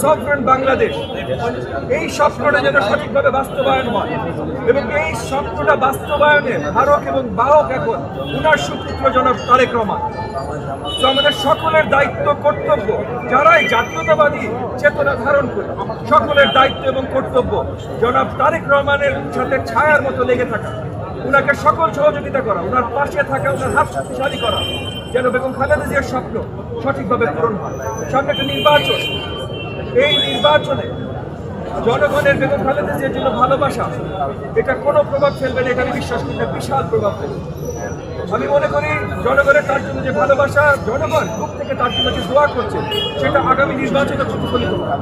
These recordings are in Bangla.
সফরেন বাংলাদেশ, এই স্বপ্নটা যেন সঠিকভাবে বাস্তবায়ন হয় এবং এই স্বপ্নটা বাস্তবায়নে ধারক এবং বাহক এখন উনার সুপুত্র জনাব তারেক রহমান। তো আমাদের সকলের দায়িত্ব কর্তব্য, যারাই জাতীয়তাবাদী চেতনা ধারণ করে, সকলের দায়িত্ব এবং কর্তব্য জনাব তারেক রহমানের সাথে ছায়ার মতো লেগে থাকা, উনাকে সকল সহযোগিতা করা, উনার পাশে থাকা, উনার হাত শক্তিশালী করা, যেন বেগম খালেদা জিয়ার স্বপ্ন সঠিকভাবে পূরণ হয়। সামনে একটা নির্বাচন, এই নির্বাচনে জনগণের বেগম খালেদা জিয়ার জন্য ভালোবাসা, এটা কোনো প্রভাব ফেলবে না, এটা আমি বিশ্বাস করি না, বিশাল প্রভাব ফেলবে। আমি মনে করি জনগণের তার জন্য যে ভালোবাসা, জনগণ বুক থেকে তার জন্য যে দোয়া করছে, সেটা আগামী নির্বাচনে প্রতিফলিত হবে।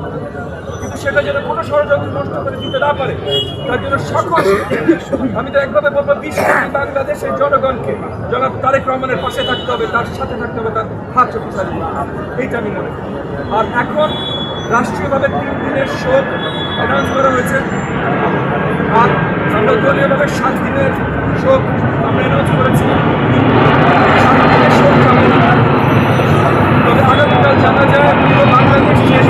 কিন্তু সেটা যেন কোনো ষড়যন্ত্র নষ্ট করে দিতে না পারে, তার জন্য সকল, আমি তো একভাবে বলবো 20 কোটি বাংলাদেশের জনগণকে জনাব তারেক রহমানের পাশে থাকতে হবে, তার সাথে থাকতে হবে, তার হাত শক্তিশালী, এইটা আমি মনে করি। আর এখন রাষ্ট্রীয়ভাবে 3 দিনের শোক অ্যানাউন্স করা হয়েছে, আর আমরা দলীয়ভাবে 7 দিনের শোক আমরা অ্যানাউন্স করেছি। 7 দিনের শোক হবে না, তবে আগামীকাল জানা যায় পুরো বাংলাদেশ শেষ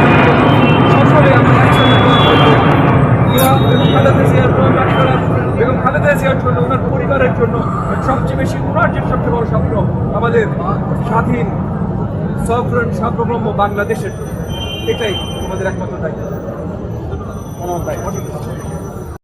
সকলে আমরা একসাথে দোয়া করবো। বেগম খালেদা জিয়ার বেগম খালেদা জিয়ার জন্য, ওনার পরিবারের জন্য, সবচেয়ে বেশি ওনার যে সবচেয়ে বড় স্বপ্ন আমাদের স্বাধীন সফরেন সার্বভৌম বাংলাদেশের জন্য, এটাই আমাদের একমাত্র দায়িত্ব। ধন্যবাদ ভাই।